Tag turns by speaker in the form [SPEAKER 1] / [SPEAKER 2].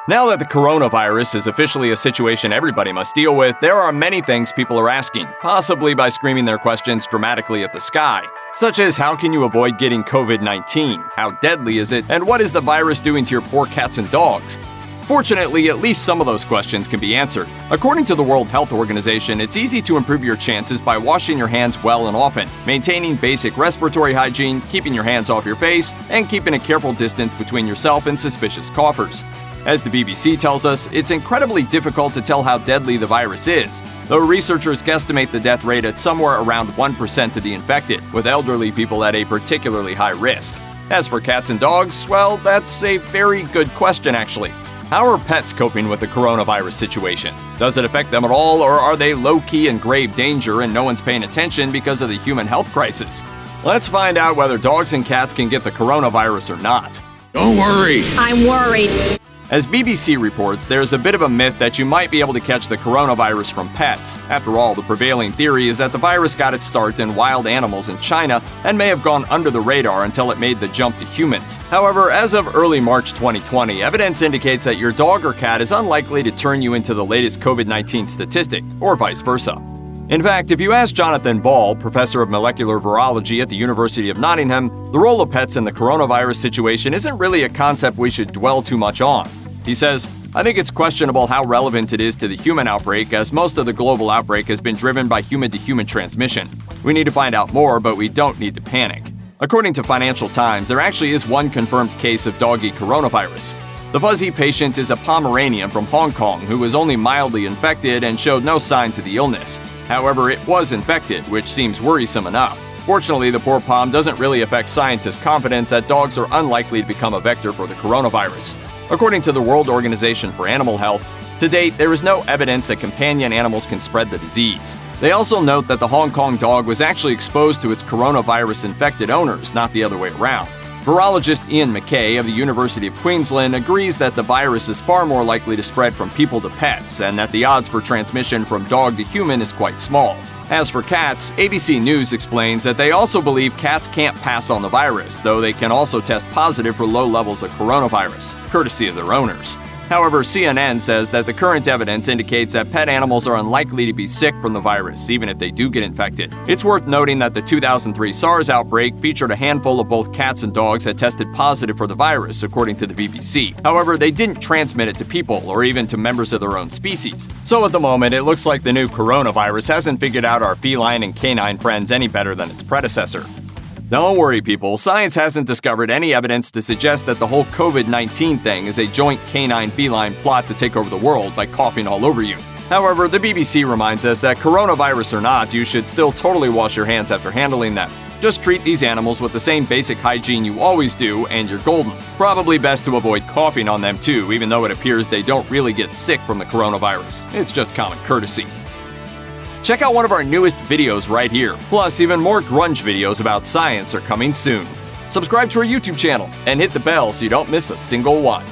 [SPEAKER 1] Now that the coronavirus is officially a situation everybody must deal with, there are many things people are asking, possibly by screaming their questions dramatically at the sky. Such as, how can you avoid getting COVID-19? How deadly is it? And what is the virus doing to your poor cats and dogs? Fortunately, at least some of those questions can be answered. According to the World Health Organization, it's easy to improve your chances by washing your hands well and often, maintaining basic respiratory hygiene, keeping your hands off your face, and keeping a careful distance between yourself and suspicious coughers. As the BBC tells us, it's incredibly difficult to tell how deadly the virus is, though researchers guesstimate the death rate at somewhere around 1% of the infected, with elderly people at a particularly high risk. As for cats and dogs, well, that's a very good question actually. How are pets coping with the coronavirus situation? Does it affect them at all, or are they low-key in grave danger and no one's paying attention because of the human health crisis? Let's find out whether dogs and cats can get the coronavirus or not.
[SPEAKER 2] Don't worry.
[SPEAKER 3] I'm worried.
[SPEAKER 1] As BBC reports, there's a bit of a myth that you might be able to catch the coronavirus from pets. After all, the prevailing theory is that the virus got its start in wild animals in China and may have gone under the radar until it made the jump to humans. However, as of early March 2020, evidence indicates that your dog or cat is unlikely to turn you into the latest COVID-19 statistic, or vice versa. In fact, if you ask Jonathan Ball, professor of molecular virology at the University of Nottingham, the role of pets in the coronavirus situation isn't really a concept we should dwell too much on. He says, "I think it's questionable how relevant it is to the human outbreak, as most of the global outbreak has been driven by human-to-human transmission. We need to find out more, but we don't need to panic." According to Financial Times, there actually is one confirmed case of doggy coronavirus. The fuzzy patient is a Pomeranian from Hong Kong who was only mildly infected and showed no signs of the illness. However, it was infected, which seems worrisome enough. Fortunately, the poor Pom doesn't really affect scientists' confidence that dogs are unlikely to become a vector for the coronavirus. According to the World Organization for Animal Health, to date, there is no evidence that companion animals can spread the disease. They also note that the Hong Kong dog was actually exposed to its coronavirus-infected owners, not the other way around. Virologist Ian McKay of the University of Queensland agrees that the virus is far more likely to spread from people to pets, and that the odds for transmission from dog to human is quite small. As for cats, ABC News explains that they also believe cats can't pass on the virus, though they can also test positive for low levels of coronavirus, courtesy of their owners. However, CNN says that the current evidence indicates that pet animals are unlikely to be sick from the virus, even if they do get infected. It's worth noting that the 2003 SARS outbreak featured a handful of both cats and dogs that tested positive for the virus, according to the BBC. However, they didn't transmit it to people or even to members of their own species. So at the moment, it looks like the new coronavirus hasn't figured out our feline and canine friends any better than its predecessor. Don't worry, people. Science hasn't discovered any evidence to suggest that the whole COVID-19 thing is a joint canine-feline plot to take over the world by coughing all over you. However, the BBC reminds us that coronavirus or not, you should still totally wash your hands after handling them. Just treat these animals with the same basic hygiene you always do, and you're golden. Probably best to avoid coughing on them too, even though it appears they don't really get sick from the coronavirus. It's just common courtesy. Check out one of our newest videos right here. Plus, even more grunge videos about science are coming soon. Subscribe to our YouTube channel and hit the bell so you don't miss a single one.